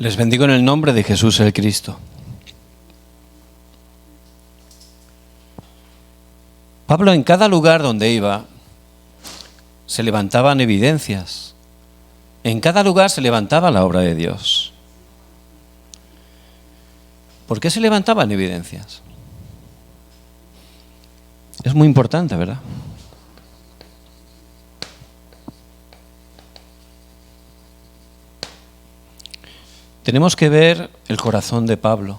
Les bendigo en el nombre de Jesús el Cristo. Pablo, en cada lugar donde iba, se levantaban evidencias. En cada lugar se levantaba la obra de Dios. ¿Por qué se levantaban evidencias? Es muy importante, ¿verdad? Tenemos que ver el corazón de Pablo.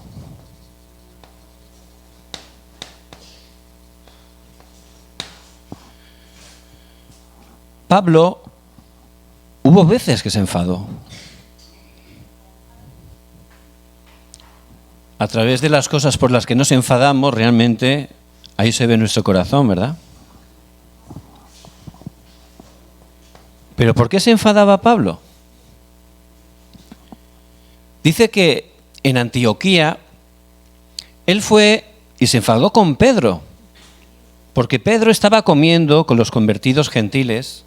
Pablo hubo veces que se enfadó. A través de las cosas por las que nos enfadamos, realmente ahí se ve nuestro corazón, ¿verdad? ¿Pero por qué se enfadaba Pablo? Dice que en Antioquía él fue y se enfadó con Pedro, porque Pedro estaba comiendo con los convertidos gentiles,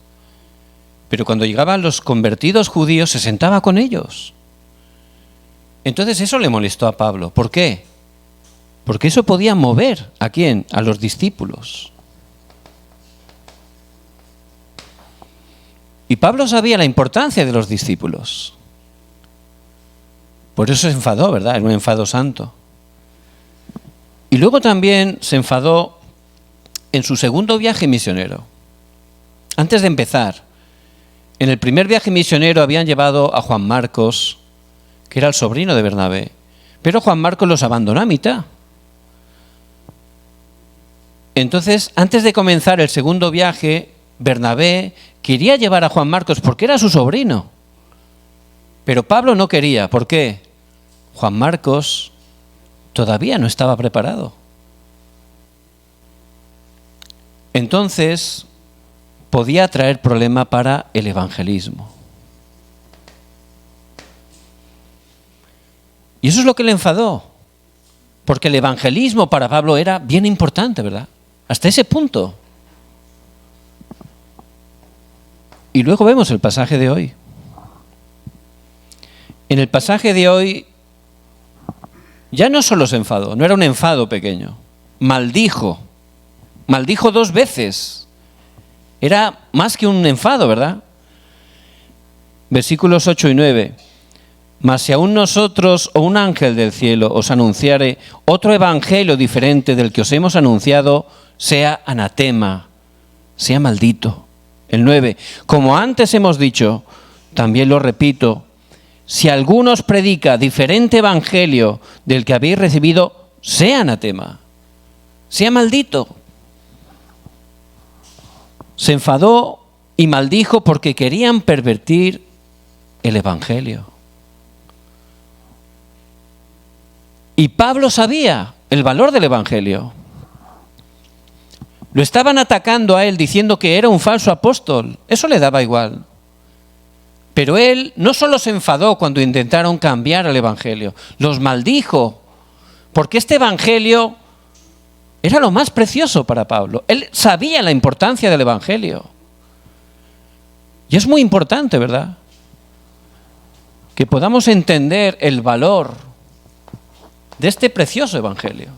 pero cuando llegaban los convertidos judíos se sentaba con ellos. Entonces eso le molestó a Pablo. ¿Por qué? Porque eso podía mover ¿a quién? A los discípulos. Y Pablo sabía la importancia de los discípulos. Por eso se enfadó, ¿verdad? Era un enfado santo. Y luego también se enfadó en su segundo viaje misionero. Antes de empezar, en el primer viaje misionero habían llevado a Juan Marcos, que era el sobrino de Bernabé, pero Juan Marcos los abandonó a mitad. Entonces, antes de comenzar el segundo viaje, Bernabé quería llevar a Juan Marcos porque era su sobrino. Pero Pablo no quería. ¿Por qué? Juan Marcos todavía no estaba preparado. Entonces, podía traer problema para el evangelismo. Y eso es lo que le enfadó. Porque el evangelismo para Pablo era bien importante, ¿verdad? Hasta ese punto. Y luego vemos el pasaje de hoy. En el pasaje de hoy, ya no solo se enfadó, no era un enfado pequeño. Maldijo 2 veces. Era más que un enfado, ¿verdad? Versículos 8 y 9. Mas si aún nosotros o un ángel del cielo os anunciare otro evangelio diferente del que os hemos anunciado, sea anatema, sea maldito. El 9. Como antes hemos dicho, también lo repito, si alguno os predica diferente evangelio del que habéis recibido, sea anatema, sea maldito. Se enfadó y maldijo porque querían pervertir el evangelio. Y Pablo sabía el valor del evangelio. Lo estaban atacando a él diciendo que era un falso apóstol. Eso le daba igual. Pero él no solo se enfadó cuando intentaron cambiar el evangelio, los maldijo, porque este evangelio era lo más precioso para Pablo. Él sabía la importancia del evangelio. Y es muy importante, ¿verdad? Que podamos entender el valor de este precioso evangelio.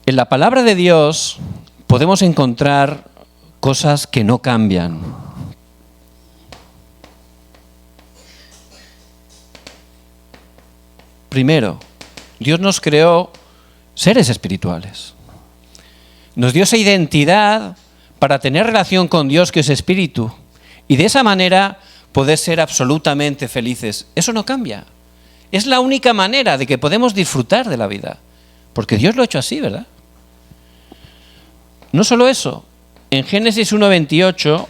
En la palabra de Dios podemos encontrar cosas que no cambian. Primero, Dios nos creó seres espirituales. Nos dio esa identidad para tener relación con Dios, que es espíritu, y de esa manera poder ser absolutamente felices. Eso no cambia. Es la única manera de que podemos disfrutar de la vida, porque Dios lo ha hecho así, ¿verdad? No solo eso, en Génesis 1:28,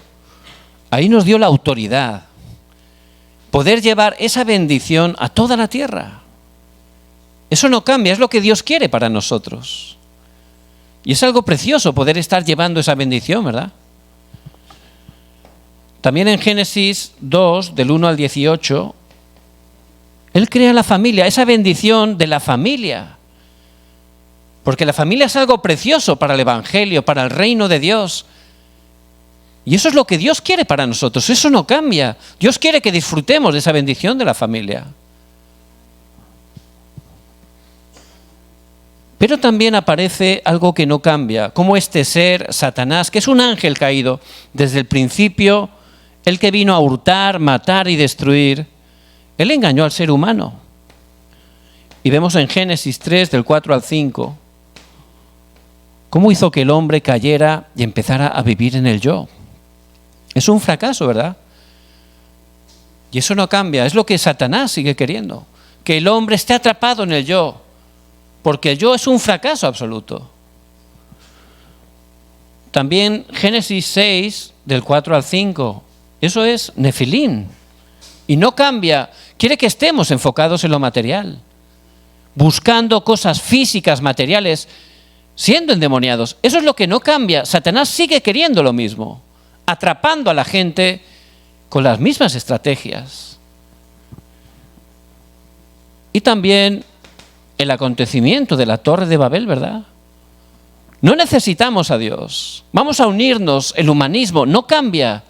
ahí nos dio la autoridad, poder llevar esa bendición a toda la tierra. Eso no cambia, es lo que Dios quiere para nosotros. Y es algo precioso poder estar llevando esa bendición, ¿verdad? También en Génesis 2, del 1 al 18, Él crea la familia, esa bendición de la familia. Porque la familia es algo precioso para el Evangelio, para el reino de Dios. Y eso es lo que Dios quiere para nosotros, eso no cambia. Dios quiere que disfrutemos de esa bendición de la familia. Pero también aparece algo que no cambia, como este ser, Satanás, que es un ángel caído desde el principio, el que vino a hurtar, matar y destruir. Él engañó al ser humano. Y vemos en Génesis 3, del 4 al 5, cómo hizo que el hombre cayera y empezara a vivir en el yo. Es un fracaso, ¿verdad? Y eso no cambia, es lo que Satanás sigue queriendo, que el hombre esté atrapado en el yo, porque el yo es un fracaso absoluto. También Génesis 6, del 4 al 5, eso es Nefilín. Y no cambia, quiere que estemos enfocados en lo material, buscando cosas físicas, materiales, siendo endemoniados. Eso es lo que no cambia. Satanás sigue queriendo lo mismo, atrapando a la gente con las mismas estrategias. Y también el acontecimiento de la Torre de Babel, ¿verdad? No necesitamos a Dios. Vamos a unirnos, el humanismo no cambia.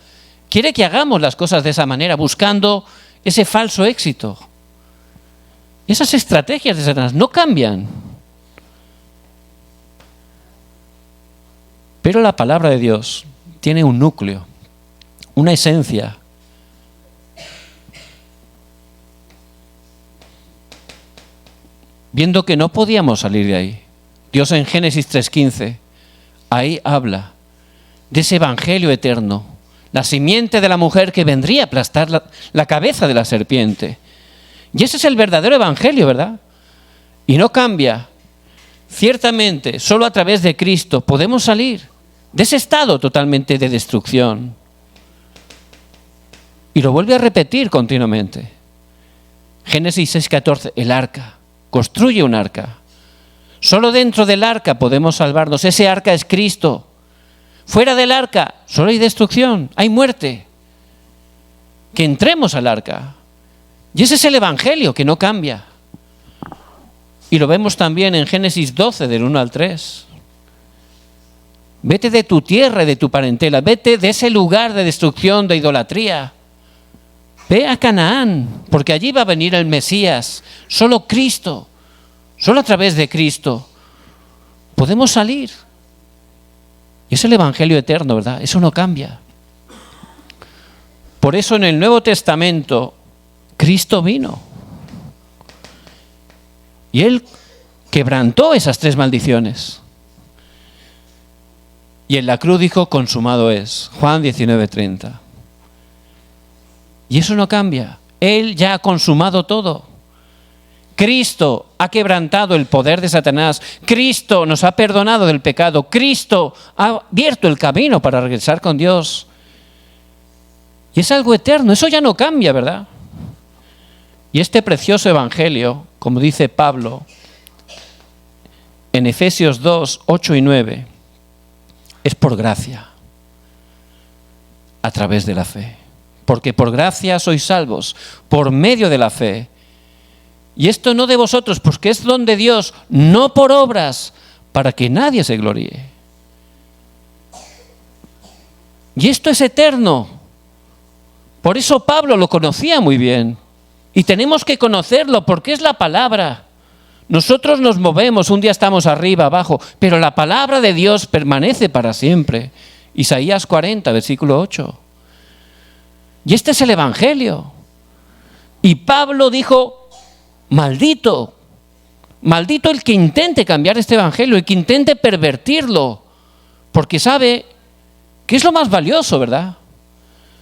Quiere que hagamos las cosas de esa manera, buscando ese falso éxito. Esas estrategias de Satanás no cambian. Pero la palabra de Dios tiene un núcleo, una esencia. Viendo que no podíamos salir de ahí, Dios en Génesis 3:15, ahí habla de ese evangelio eterno, la simiente de la mujer que vendría a aplastar la cabeza de la serpiente. Y ese es el verdadero evangelio, ¿verdad? Y no cambia. Ciertamente, solo a través de Cristo podemos salir de ese estado totalmente de destrucción. Y lo vuelve a repetir continuamente. Génesis 6:14, el arca. Construye un arca. Solo dentro del arca podemos salvarnos. Ese arca es Cristo. Fuera del arca solo hay destrucción, hay muerte. Que entremos al arca. Y ese es el evangelio que no cambia. Y lo vemos también en Génesis 12, del 1 al 3. Vete de tu tierra y de tu parentela. Vete de ese lugar de destrucción, de idolatría. Ve a Canaán, porque allí va a venir el Mesías. Solo Cristo, solo a través de Cristo podemos salir. Y es el evangelio eterno, ¿verdad? Eso no cambia. Por eso en el Nuevo Testamento Cristo vino. Y Él quebrantó esas 3 maldiciones. Y en la cruz dijo, consumado es. Juan 19:30. Y eso no cambia. Él ya ha consumado todo. Cristo ha quebrantado el poder de Satanás. Cristo nos ha perdonado del pecado. Cristo ha abierto el camino para regresar con Dios. Y es algo eterno. Eso ya no cambia, ¿verdad? Y este precioso evangelio, como dice Pablo en Efesios 2, 8 y 9, es por gracia, a través de la fe. Porque por gracia sois salvos, por medio de la fe. Y esto no de vosotros, porque es don de Dios, no por obras, para que nadie se gloríe. Y esto es eterno. Por eso Pablo lo conocía muy bien. Y tenemos que conocerlo, porque es la palabra. Nosotros nos movemos, un día estamos arriba, abajo, pero la palabra de Dios permanece para siempre. Isaías 40, versículo 8. Y este es el evangelio. Y Pablo dijo, maldito, maldito el que intente cambiar este evangelio, el que intente pervertirlo, porque sabe que es lo más valioso, ¿verdad?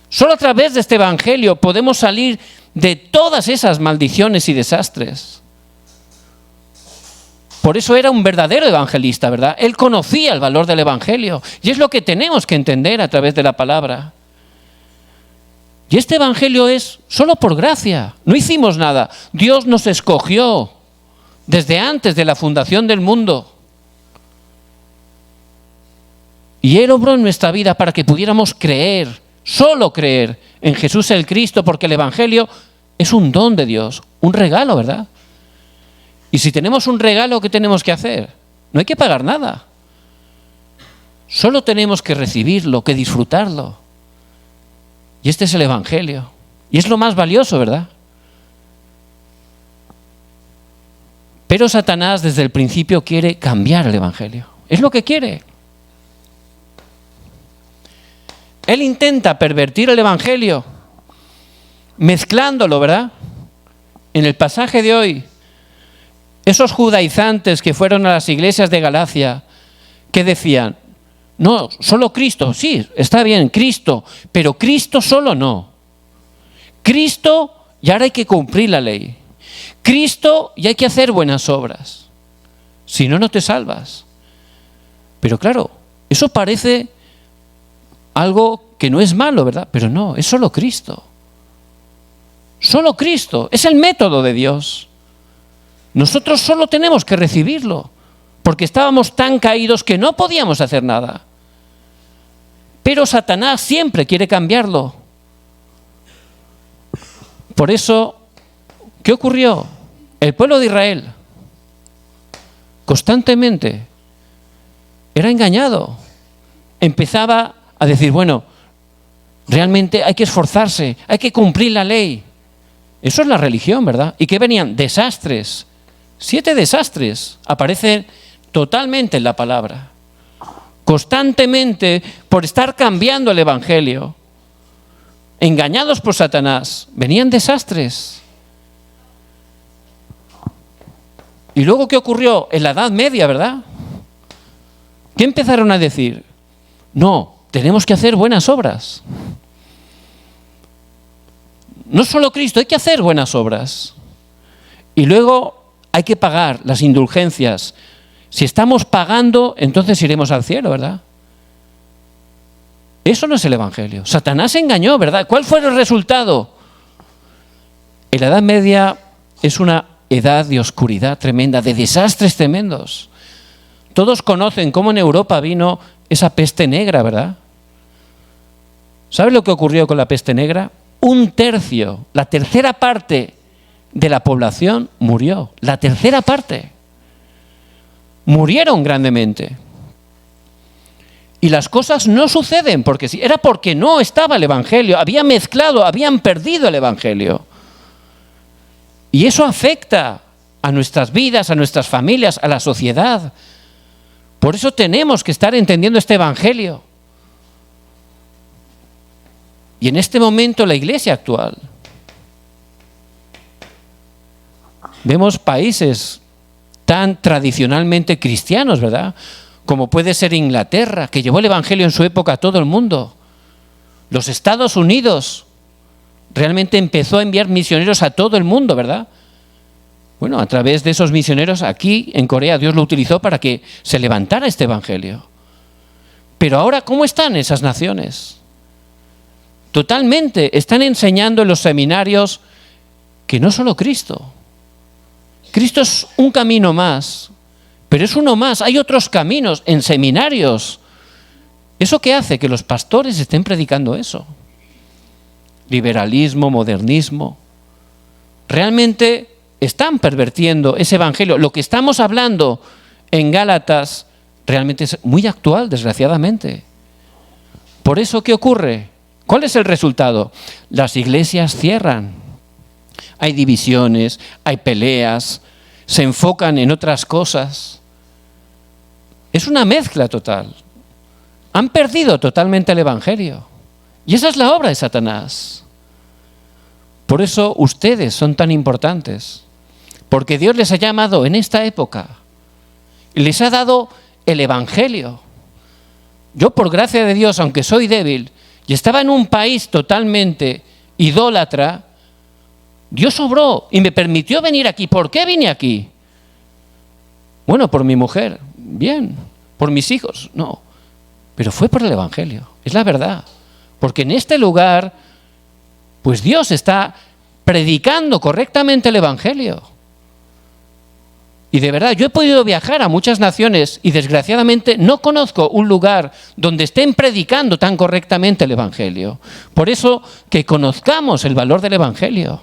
Solo a través de este evangelio podemos salir de todas esas maldiciones y desastres. Por eso era un verdadero evangelista, ¿verdad? Él conocía el valor del evangelio y es lo que tenemos que entender a través de la palabra. Y este evangelio es solo por gracia. No hicimos nada. Dios nos escogió desde antes de la fundación del mundo. Y Él obró en nuestra vida para que pudiéramos creer, solo creer en Jesús el Cristo, porque el evangelio es un don de Dios, un regalo, ¿verdad? Y si tenemos un regalo, ¿qué tenemos que hacer? No hay que pagar nada. Solo tenemos que recibirlo, que disfrutarlo. Y este es el Evangelio. Y es lo más valioso, ¿verdad? Pero Satanás desde el principio quiere cambiar el Evangelio. Es lo que quiere. Él intenta pervertir el Evangelio, mezclándolo, ¿verdad? En el pasaje de hoy, esos judaizantes que fueron a las iglesias de Galacia, que decían, no, solo Cristo, sí, está bien, Cristo, pero Cristo solo no. Cristo, y ahora hay que cumplir la ley. Cristo, y hay que hacer buenas obras. Si no, no te salvas. Pero claro, eso parece algo que no es malo, ¿verdad? Pero no, es solo Cristo. Solo Cristo, es el método de Dios. Nosotros solo tenemos que recibirlo, porque estábamos tan caídos que no podíamos hacer nada. Pero Satanás siempre quiere cambiarlo. Por eso, ¿qué ocurrió? El pueblo de Israel constantemente era engañado. Empezaba a decir, bueno, realmente hay que esforzarse, hay que cumplir la ley. Eso es la religión, ¿verdad? ¿Y qué venían? Desastres. 7 desastres aparecen totalmente en la palabra. Constantemente, por estar cambiando el Evangelio, engañados por Satanás, venían desastres. Y luego, ¿qué ocurrió? En la Edad Media, ¿verdad? ¿Qué empezaron a decir? No, tenemos que hacer buenas obras. No solo Cristo, hay que hacer buenas obras. Y luego hay que pagar las indulgencias. Si estamos pagando, entonces iremos al cielo, ¿verdad? Eso no es el Evangelio. Satanás engañó, ¿verdad? ¿Cuál fue el resultado? En la Edad Media es una edad de oscuridad tremenda, de desastres tremendos. Todos conocen cómo en Europa vino esa peste negra, ¿verdad? ¿Sabes lo que ocurrió con la peste negra? 1/3, la tercera parte de la población murió. La tercera parte. Murieron grandemente. Y las cosas no suceden porque sí, era porque no estaba el Evangelio, había mezclado, habían perdido el Evangelio. Y eso afecta a nuestras vidas, a nuestras familias, a la sociedad. Por eso tenemos que estar entendiendo este Evangelio. Y en este momento la iglesia actual, vemos países tan tradicionalmente cristianos, ¿verdad? Como puede ser Inglaterra, que llevó el Evangelio en su época a todo el mundo. Los Estados Unidos realmente empezó a enviar misioneros a todo el mundo, ¿verdad? Bueno, a través de esos misioneros aquí en Corea Dios lo utilizó para que se levantara este Evangelio. Pero ahora, ¿cómo están esas naciones? Totalmente, están enseñando en los seminarios que no solo Cristo. Cristo es un camino más, pero es uno más. Hay otros caminos en seminarios. ¿Eso qué hace? Que los pastores estén predicando eso. Liberalismo, modernismo. Realmente están pervirtiendo ese Evangelio. Lo que estamos hablando en Gálatas realmente es muy actual, desgraciadamente. Por eso, ¿qué ocurre? ¿Cuál es el resultado? Las iglesias cierran. Hay divisiones, hay peleas, se enfocan en otras cosas. Es una mezcla total. Han perdido totalmente el Evangelio. Y esa es la obra de Satanás. Por eso ustedes son tan importantes. Porque Dios les ha llamado en esta época. Y les ha dado el Evangelio. Yo, por gracia de Dios, aunque soy débil, y estaba en un país totalmente idólatra, Dios obró y me permitió venir aquí. ¿Por qué vine aquí? Bueno, por mi mujer, bien. Por mis hijos, no. Pero fue por el Evangelio, es la verdad. Porque en este lugar, pues Dios está predicando correctamente el Evangelio. Y de verdad, yo he podido viajar a muchas naciones y desgraciadamente no conozco un lugar donde estén predicando tan correctamente el Evangelio. Por eso, que conozcamos el valor del Evangelio.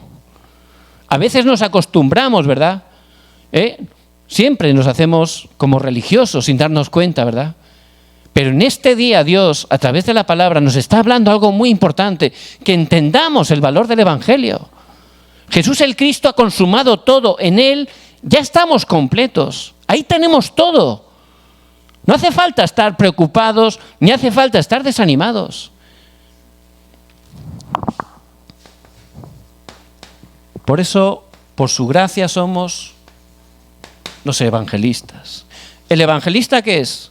A veces nos acostumbramos, ¿verdad? Siempre nos hacemos como religiosos sin darnos cuenta, ¿verdad? Pero en este día Dios, a través de la palabra, nos está hablando algo muy importante, que entendamos el valor del Evangelio. Jesús el Cristo ha consumado todo, en Él ya estamos completos, ahí tenemos todo. No hace falta estar preocupados, ni hace falta estar desanimados. Por eso, por su gracia somos los evangelistas. ¿El evangelista qué es?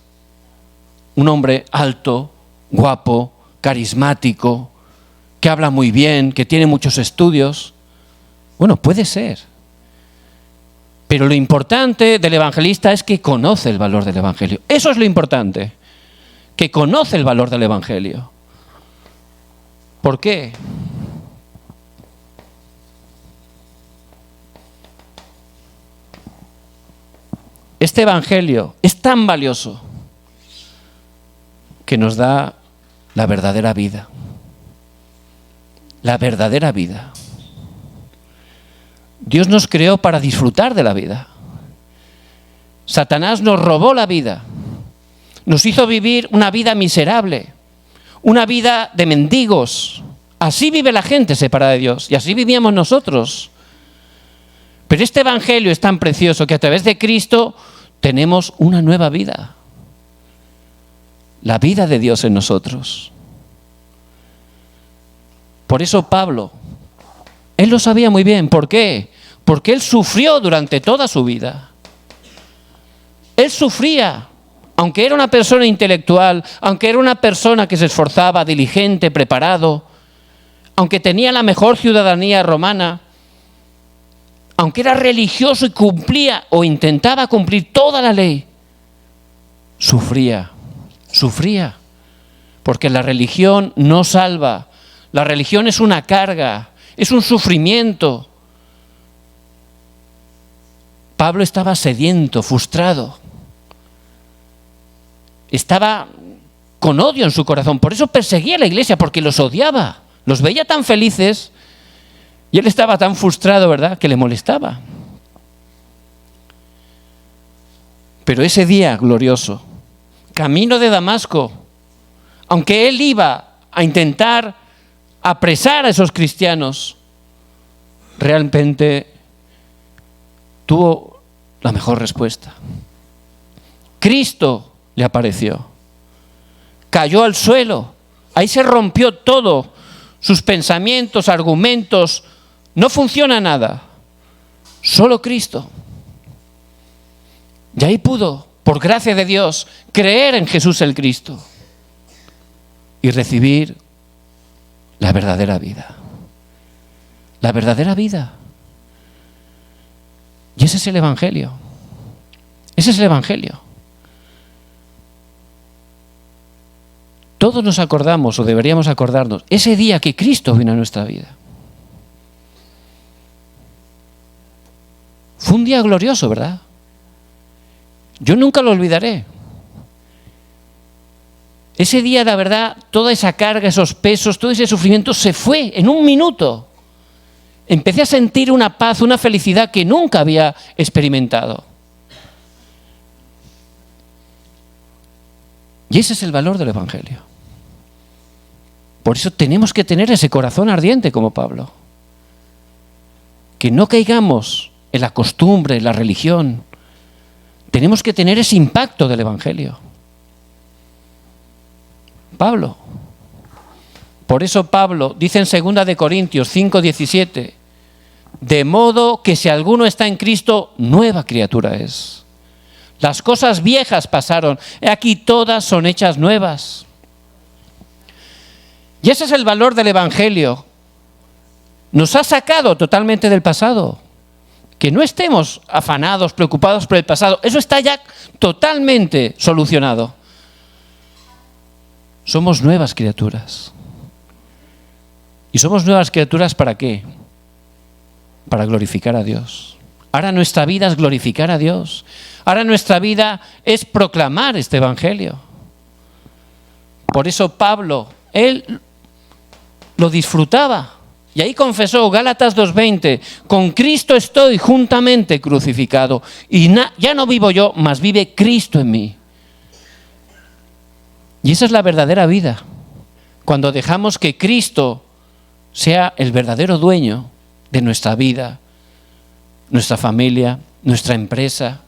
Un hombre alto, guapo, carismático, que habla muy bien, que tiene muchos estudios. Bueno, puede ser. Pero lo importante del evangelista es que conoce el valor del evangelio. Eso es lo importante, que conoce el valor del evangelio. ¿Por qué? Este evangelio es tan valioso que nos da la verdadera vida. La verdadera vida. Dios nos creó para disfrutar de la vida. Satanás nos robó la vida. Nos hizo vivir una vida miserable, una vida de mendigos. Así vive la gente separada de Dios y así vivíamos nosotros. Pero este evangelio es tan precioso que a través de Cristo tenemos una nueva vida. La vida de Dios en nosotros. Por eso Pablo, él lo sabía muy bien. ¿Por qué? Porque él sufrió durante toda su vida. Él sufría, aunque era una persona intelectual, aunque era una persona que se esforzaba, diligente, preparado, aunque tenía la mejor ciudadanía romana, aunque era religioso y cumplía o intentaba cumplir toda la ley, sufría, porque la religión no salva. La religión es una carga, es un sufrimiento. Pablo estaba sediento, frustrado. Estaba con odio en su corazón. Por eso perseguía a la iglesia, porque los odiaba. Los veía tan felices y él estaba tan frustrado, ¿verdad?, que le molestaba. Pero ese día glorioso, camino de Damasco, aunque él iba a intentar apresar a esos cristianos, realmente tuvo la mejor respuesta. Cristo le apareció, cayó al suelo, ahí se rompió todo, sus pensamientos, argumentos, no funciona nada, solo Cristo. Y ahí pudo, por gracia de Dios, creer en Jesús el Cristo y recibir la verdadera vida. La verdadera vida. Y ese es el Evangelio. Ese es el Evangelio. Todos nos acordamos, o deberíamos acordarnos, ese día que Cristo vino a nuestra vida. Fue un día glorioso, ¿verdad? Yo nunca lo olvidaré. Ese día, la verdad, toda esa carga, esos pesos, todo ese sufrimiento se fue en un minuto. Empecé a sentir una paz, una felicidad que nunca había experimentado. Y ese es el valor del Evangelio. Por eso tenemos que tener ese corazón ardiente como Pablo. Que no caigamos en la costumbre, en la religión. Tenemos que tener ese impacto del Evangelio. Pablo. Por eso Pablo dice en 2 de Corintios 5:17, de modo que si alguno está en Cristo, nueva criatura es. Las cosas viejas pasaron, he aquí todas son hechas nuevas. Y ese es el valor del Evangelio. Nos ha sacado totalmente del pasado. Que no estemos afanados, preocupados por el pasado. Eso está ya totalmente solucionado. Somos nuevas criaturas. ¿Y somos nuevas criaturas para qué? Para glorificar a Dios. Ahora nuestra vida es glorificar a Dios. Ahora nuestra vida es proclamar este Evangelio. Por eso Pablo, él lo disfrutaba Y ahí confesó, Gálatas 2:20, con Cristo estoy juntamente crucificado. Y ya no vivo yo, mas vive Cristo en mí. Y esa es la verdadera vida. Cuando dejamos que Cristo sea el verdadero dueño de nuestra vida, nuestra familia, nuestra empresa,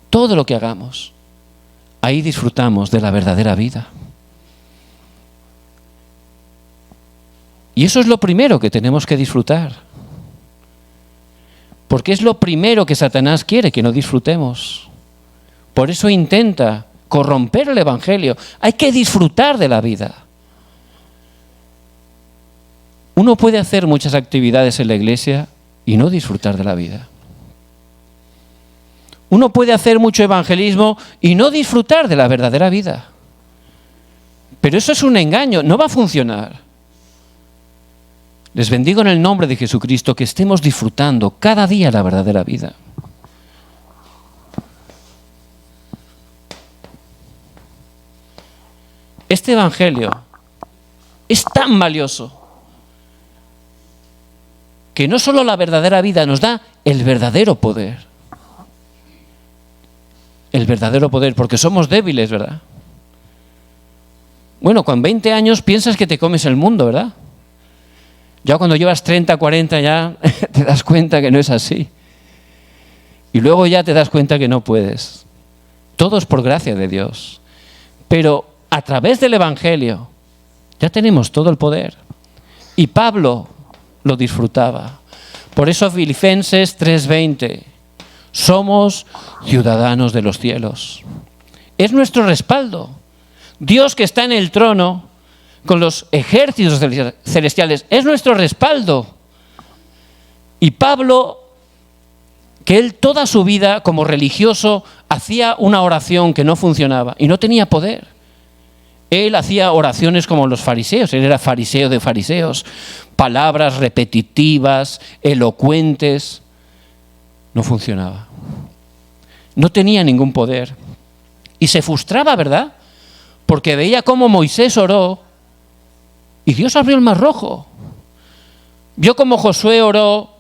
todo lo que hagamos, ahí disfrutamos de la verdadera vida. Y eso es lo primero que tenemos que disfrutar. Porque es lo primero que Satanás quiere que no disfrutemos. Por eso intenta corromper el Evangelio. Hay que disfrutar de la vida. Uno puede hacer muchas actividades en la iglesia y no disfrutar de la vida. Uno puede hacer mucho evangelismo y no disfrutar de la verdadera vida. Pero eso es un engaño, no va a funcionar. Les bendigo en el nombre de Jesucristo que estemos disfrutando cada día la verdadera vida. Este evangelio es tan valioso que no solo la verdadera vida nos da el verdadero poder. El verdadero poder, porque somos débiles, ¿verdad? Bueno, con 20 años piensas que te comes el mundo, ¿verdad? Ya cuando llevas 30, 40 ya te das cuenta que no es así. Y luego ya te das cuenta que no puedes. Todo es por gracia de Dios. Pero a través del Evangelio ya tenemos todo el poder. Y Pablo lo disfrutaba. Por eso Filipenses 3:20, somos ciudadanos de los cielos. Es nuestro respaldo. Dios que está en el trono con los ejércitos celestiales, es nuestro respaldo. Y Pablo, que él toda su vida como religioso hacía una oración que no funcionaba y no tenía poder. Él hacía oraciones como los fariseos, él era fariseo de fariseos, palabras repetitivas, elocuentes, no funcionaba. No tenía ningún poder. Y se frustraba, ¿verdad? Porque veía cómo Moisés oró y Dios abrió el mar rojo. Vio cómo Josué oró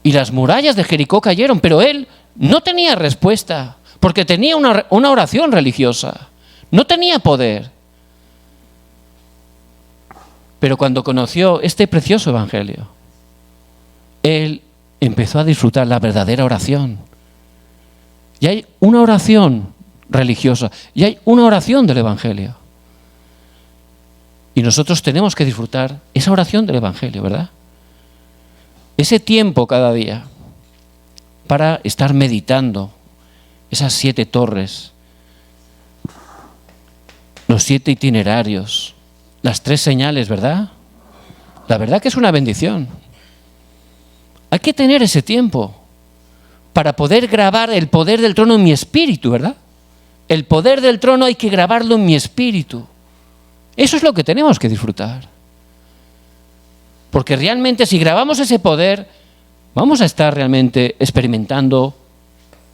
y las murallas de Jericó cayeron, pero él no tenía respuesta porque tenía una oración religiosa. No tenía poder. Pero cuando conoció este precioso evangelio, él empezó a disfrutar la verdadera oración. Y hay una oración religiosa y hay una oración del evangelio. Y nosotros tenemos que disfrutar esa oración del evangelio, ¿verdad? Ese tiempo cada día para estar meditando esas 7 torres, los 7 itinerarios, las 3 señales, ¿verdad? La verdad que es una bendición. Hay que tener ese tiempo para poder grabar el poder del trono en mi espíritu, ¿verdad? El poder del trono hay que grabarlo en mi espíritu. Eso es lo que tenemos que disfrutar. Porque realmente si grabamos ese poder, vamos a estar realmente experimentando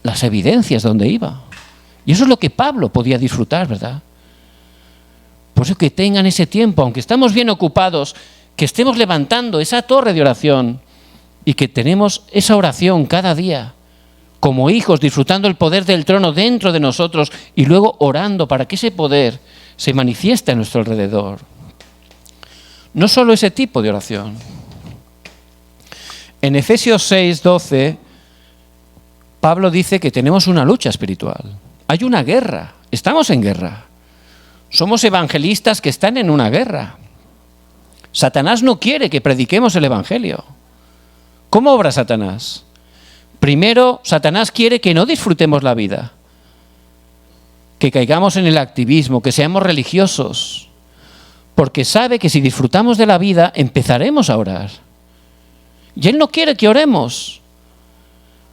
las evidencias de donde iba. Y eso es lo que Pablo podía disfrutar, ¿verdad? Por eso que tengan ese tiempo, aunque estamos bien ocupados, que estemos levantando esa torre de oración y que tenemos esa oración cada día, como hijos, disfrutando el poder del trono dentro de nosotros y luego orando para que ese poder se manifieste a nuestro alrededor. No solo ese tipo de oración. En Efesios 6:12, Pablo dice que tenemos una lucha espiritual. Hay una guerra, estamos en guerra. Somos evangelistas que están en una guerra. Satanás no quiere que prediquemos el evangelio. ¿Cómo obra Satanás? Primero, Satanás quiere que no disfrutemos la vida, que caigamos en el activismo, que seamos religiosos, porque sabe que si disfrutamos de la vida, empezaremos a orar. Y él no quiere que oremos.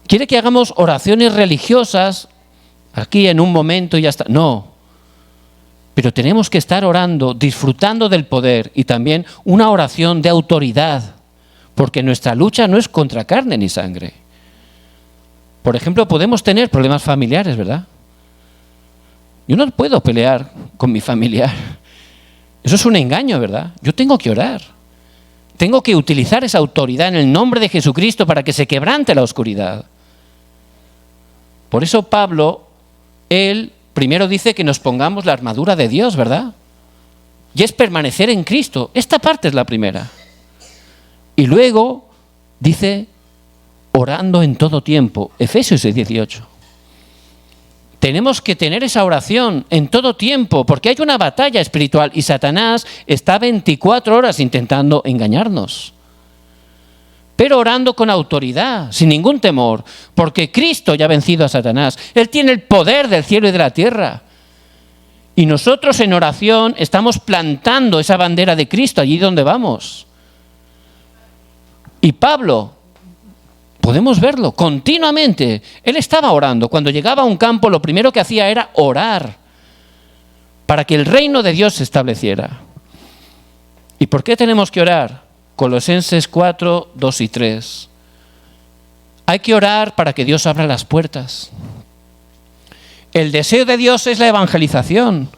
Quiere que hagamos oraciones religiosas aquí en un momento y ya está. No. Pero tenemos que estar orando, disfrutando del poder y también una oración de autoridad, porque nuestra lucha no es contra carne ni sangre. Por ejemplo, podemos tener problemas familiares, ¿verdad? Yo no puedo pelear con mi familiar. Eso es un engaño, ¿verdad? Yo tengo que orar. Tengo que utilizar esa autoridad en el nombre de Jesucristo para que se quebrante la oscuridad. Por eso Pablo, él primero dice que nos pongamos la armadura de Dios, ¿verdad? Y es permanecer en Cristo. Esta parte es la primera. Y luego dice, orando en todo tiempo. Efesios 6:18. Tenemos que tener esa oración en todo tiempo, porque hay una batalla espiritual y Satanás está 24 horas intentando engañarnos. Pero orando con autoridad, sin ningún temor, porque Cristo ya ha vencido a Satanás. Él tiene el poder del cielo y de la tierra. Y nosotros en oración estamos plantando esa bandera de Cristo allí donde vamos. Y Pablo, podemos verlo continuamente. Él estaba orando. Cuando llegaba a un campo, lo primero que hacía era orar para que el reino de Dios se estableciera. ¿Y por qué tenemos que orar? Colosenses 4, 2 y 3. Hay que orar para que Dios abra las puertas. El deseo de Dios es la evangelización,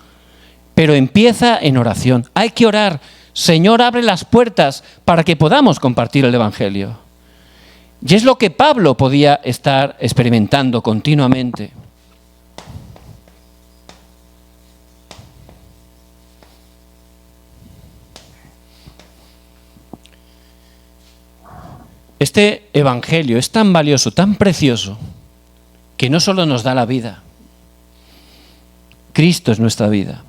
pero empieza en oración. Hay que orar. Señor, abre las puertas para que podamos compartir el evangelio. Y es lo que Pablo podía estar experimentando continuamente. Este evangelio es tan valioso, tan precioso, que no solo nos da la vida. Cristo es nuestra vida,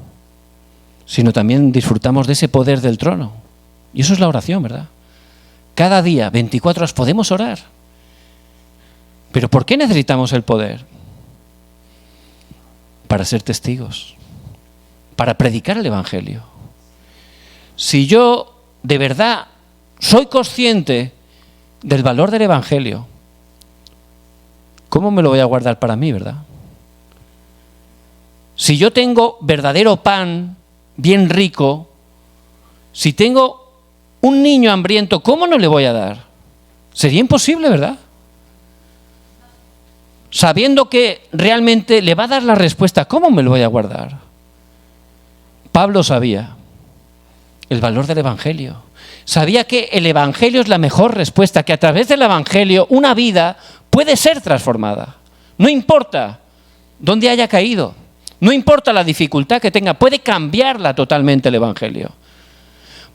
sino también disfrutamos de ese poder del trono. Y eso es la oración, ¿verdad? Cada día, 24 horas, podemos orar. ¿Pero por qué necesitamos el poder? Para ser testigos, para predicar el evangelio. Si yo de verdad soy consciente del valor del evangelio, ¿cómo me lo voy a guardar para mí, verdad? Si yo tengo verdadero pan, bien rico, si tengo un niño hambriento, ¿cómo no le voy a dar? Sería imposible, ¿verdad? Sabiendo que realmente le va a dar la respuesta, ¿cómo me lo voy a guardar? Pablo sabía el valor del evangelio. Sabía que el evangelio es la mejor respuesta, que a través del evangelio una vida puede ser transformada. No importa dónde haya caído, no importa la dificultad que tenga, puede cambiarla totalmente el evangelio.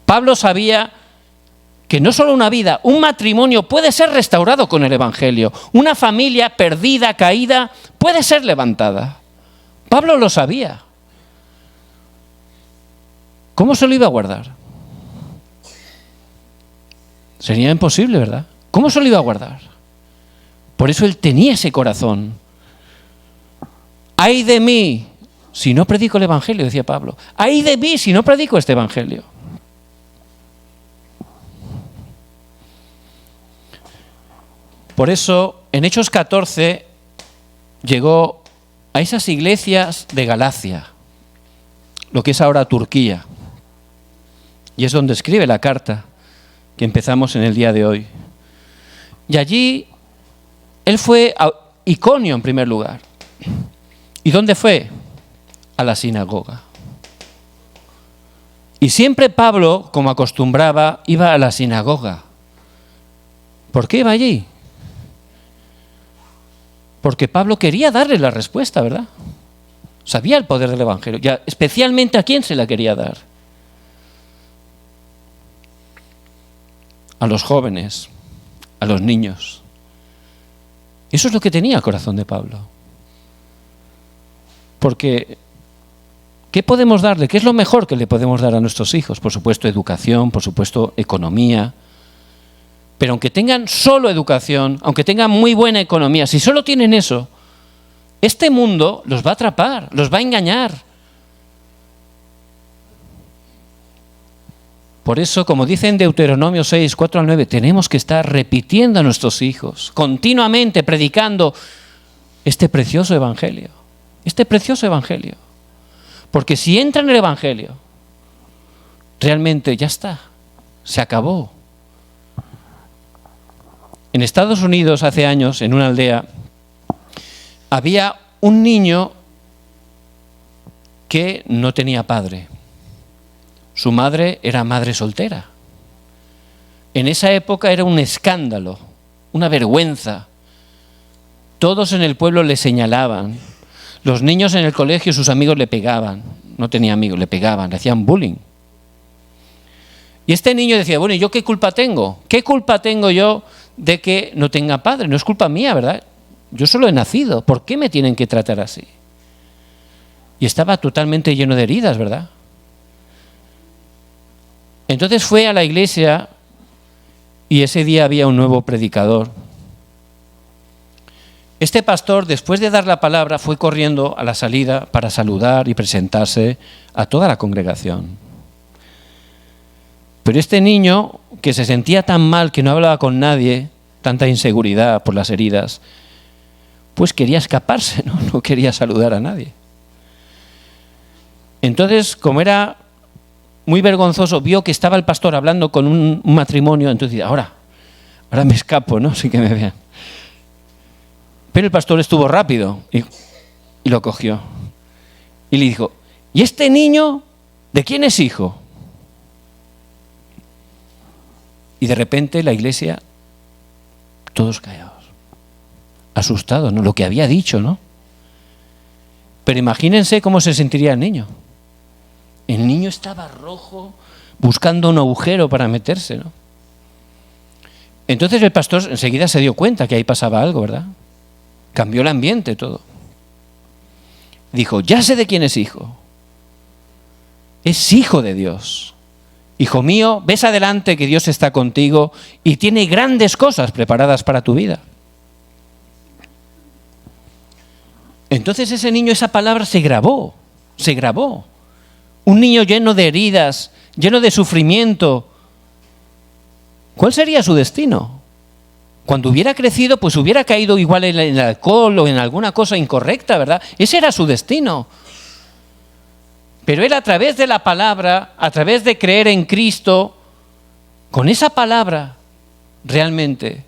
Pablo sabía que no solo una vida, un matrimonio puede ser restaurado con el evangelio. Una familia perdida, caída, puede ser levantada. Pablo lo sabía. ¿Cómo se lo iba a guardar? Sería imposible, ¿verdad? ¿Cómo se lo iba a guardar? Por eso él tenía ese corazón. ¡Ay de mí si no predico el evangelio!, decía Pablo. ¡Ay de mí si no predico este evangelio! Por eso, en Hechos 14, llegó a esas iglesias de Galacia, lo que es ahora Turquía. Y es donde escribe la carta que empezamos en el día de hoy. Y allí, él fue a Iconio en primer lugar. ¿Y dónde fue? A la sinagoga. Y siempre Pablo, como acostumbraba, iba a la sinagoga. ¿Por qué iba allí? Porque Pablo quería darle la respuesta, ¿verdad? Sabía el poder del evangelio. Ya, especialmente a quién se la quería dar. A los jóvenes, a los niños. Eso es lo que tenía el corazón de Pablo. Porque, ¿qué podemos darle? ¿Qué es lo mejor que le podemos dar a nuestros hijos? Por supuesto, educación, por supuesto, economía. Pero aunque tengan solo educación, aunque tengan muy buena economía, si solo tienen eso, este mundo los va a atrapar, los va a engañar. Por eso, como dice en Deuteronomio 6, 4 al 9, tenemos que estar repitiendo a nuestros hijos, continuamente predicando este precioso evangelio. Este precioso evangelio. Porque si entra en el evangelio, realmente ya está, se acabó. En Estados Unidos, hace años, en una aldea, había un niño que no tenía padre. Su madre era madre soltera. En esa época era un escándalo, una vergüenza. Todos en el pueblo le señalaban. Los niños en el colegio, sus amigos le pegaban. No tenía amigos, le pegaban, le hacían bullying. Y este niño decía, bueno, ¿y yo qué culpa tengo? ¿Qué culpa tengo yo de que no tenga padre? No es culpa mía, ¿verdad? Yo solo he nacido. ¿Por qué me tienen que tratar así? Y estaba totalmente lleno de heridas, ¿verdad? Entonces fue a la iglesia y ese día había un nuevo predicador. Este pastor, después de dar la palabra, fue corriendo a la salida para saludar y presentarse a toda la congregación. Pero este niño, que se sentía tan mal que no hablaba con nadie, tanta inseguridad por las heridas, pues quería escaparse, no quería saludar a nadie. Entonces, como era muy vergonzoso, vio que estaba el pastor hablando con un matrimonio, entonces dice, ahora me escapo, ¿no? Sin que me vean. Pero el pastor estuvo rápido y lo cogió. Y le dijo, ¿y este niño de quién es hijo? Y de repente la iglesia, todos callados, asustados, ¿no? Lo que había dicho, ¿no? Pero imagínense cómo se sentiría el niño. El niño estaba rojo, buscando un agujero para meterse, ¿no? Entonces el pastor enseguida se dio cuenta que ahí pasaba algo, ¿verdad? Cambió el ambiente todo. Dijo, ya sé de quién es hijo. Es hijo de Dios. Hijo mío, ves adelante que Dios está contigo y tiene grandes cosas preparadas para tu vida. Entonces ese niño, esa palabra se grabó. Un niño lleno de heridas, lleno de sufrimiento. ¿Cuál sería su destino? Cuando hubiera crecido, pues hubiera caído igual en el alcohol o en alguna cosa incorrecta, ¿verdad? Ese era su destino. Pero él, a través de la palabra, a través de creer en Cristo, con esa palabra, realmente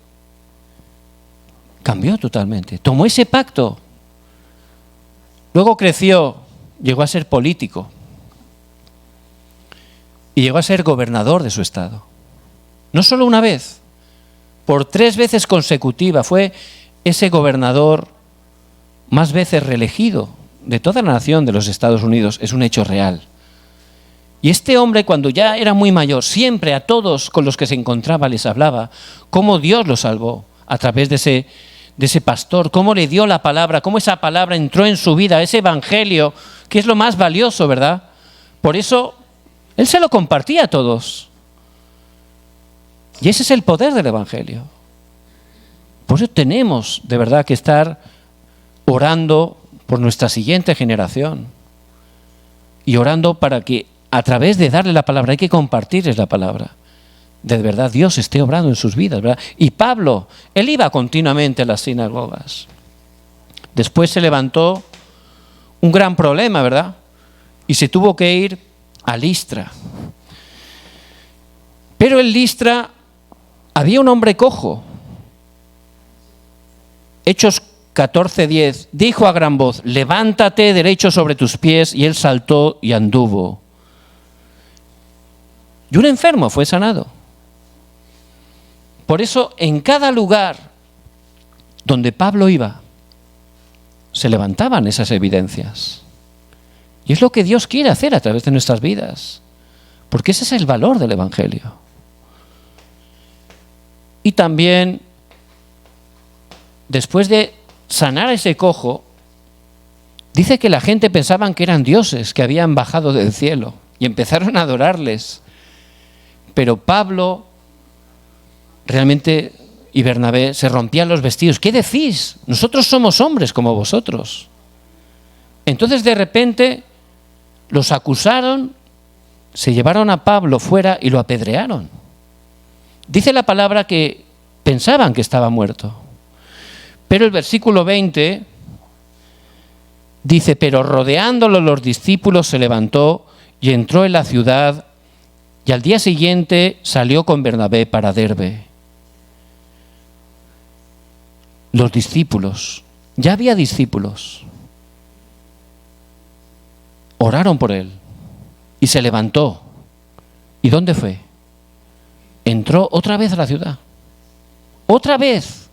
cambió totalmente. Tomó ese pacto. Luego creció, llegó a ser político. Y llegó a ser gobernador de su estado. No solo una vez, por 3 veces consecutivas. Fue ese gobernador más veces reelegido de toda la nación de los Estados Unidos. Es un hecho real. Y este hombre, cuando ya era muy mayor, siempre a todos con los que se encontraba les hablaba cómo Dios lo salvó a través de ese pastor, cómo le dio la palabra, cómo esa palabra entró en su vida, ese evangelio, que es lo más valioso, ¿verdad? Por eso él se lo compartía a todos. Y ese es el poder del evangelio. Por eso tenemos de verdad que estar orando por nuestra siguiente generación y orando para que a través de darle la palabra, hay que compartirles la palabra, de verdad Dios esté obrando en sus vidas, ¿verdad? Y Pablo, él iba continuamente a las sinagogas. Después se levantó un gran problema, ¿verdad? Y se tuvo que ir a Listra. Pero en Listra había un hombre cojo. Hechos 14:10, dijo a gran voz, levántate derecho sobre tus pies, y él saltó y anduvo. Y un enfermo fue sanado. Por eso, en cada lugar donde Pablo iba, se levantaban esas evidencias. Y es lo que Dios quiere hacer a través de nuestras vidas, porque ese es el valor del evangelio. Y también, después de sanar a ese cojo, dice que la gente pensaban que eran dioses que habían bajado del cielo y empezaron a adorarles. Pero Pablo realmente y Bernabé se rompían los vestidos. ¿Qué decís? Nosotros somos hombres como vosotros. Entonces de repente los acusaron, se llevaron a Pablo fuera y lo apedrearon. Dice la palabra que pensaban que estaba muerto. Pero el versículo 20 dice, pero rodeándolo los discípulos se levantó y entró en la ciudad, y al día siguiente salió con Bernabé para Derbe. Los discípulos, ya había discípulos, oraron por él y se levantó ¿Y dónde fue? Entró otra vez a la ciudad. Otra vez.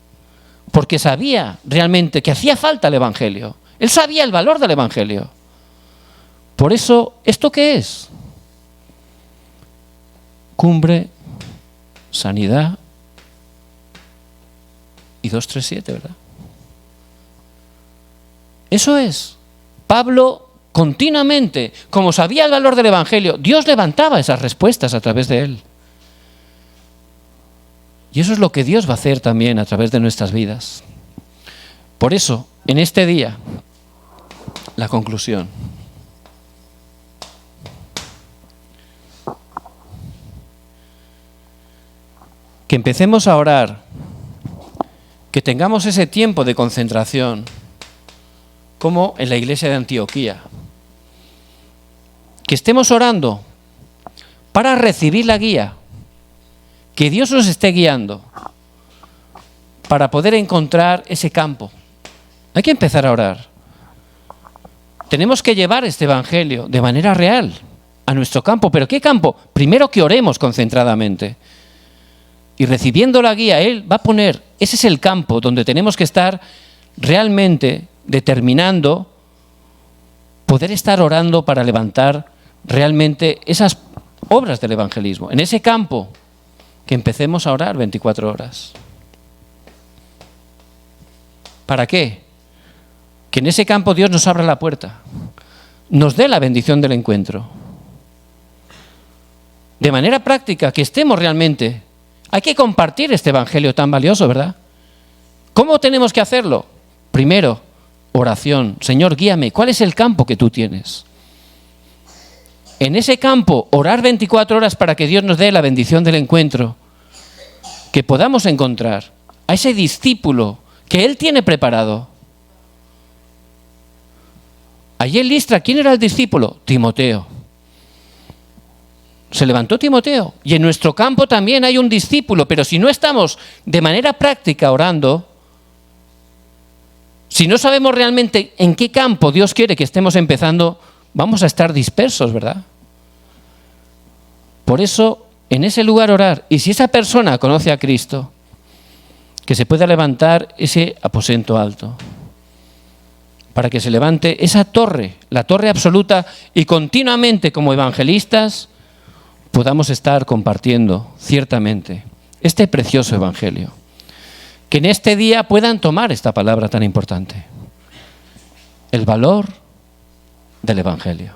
Porque sabía realmente que hacía falta el Evangelio. Él sabía el valor del Evangelio. Por eso, ¿esto qué es? Cumbre, sanidad y 237, ¿verdad? Eso es. Pablo continuamente, como sabía el valor del Evangelio, Dios levantaba esas respuestas a través de él. Y eso es lo que Dios va a hacer también a través de nuestras vidas. Por eso, en este día, la conclusión. Que empecemos a orar, que tengamos ese tiempo de concentración, como en la iglesia de Antioquía. Que estemos orando para recibir la guía, que Dios nos esté guiando para poder encontrar ese campo. Hay que empezar a orar. Tenemos que llevar este evangelio de manera real a nuestro campo. ¿Pero qué campo? Primero que oremos concentradamente. Y recibiendo la guía, Él va a poner, ese es el campo donde tenemos que estar realmente determinando poder estar orando para levantar realmente esas obras del evangelismo. En ese campo que empecemos a orar 24 horas. ¿Para qué? Que en ese campo Dios nos abra la puerta, nos dé la bendición del encuentro. De manera práctica, que estemos realmente. Hay que compartir este evangelio tan valioso, ¿verdad? ¿Cómo tenemos que hacerlo? Primero, oración. Señor, guíame. ¿Cuál es el campo que tú tienes? En ese campo, orar 24 horas para que Dios nos dé la bendición del encuentro. Que podamos encontrar a ese discípulo que Él tiene preparado. Allí en Listra, ¿quién era el discípulo? Timoteo. Se levantó Timoteo. Y en nuestro campo también hay un discípulo, pero si no estamos de manera práctica orando, si no sabemos realmente en qué campo Dios quiere que estemos empezando, vamos a estar dispersos, ¿verdad? Por eso, en ese lugar orar. Y si esa persona conoce a Cristo, que se pueda levantar ese aposento alto, para que se levante esa torre, la torre absoluta, y continuamente como evangelistas podamos estar compartiendo ciertamente este precioso evangelio. Que en este día puedan tomar esta palabra tan importante, el valor del evangelio.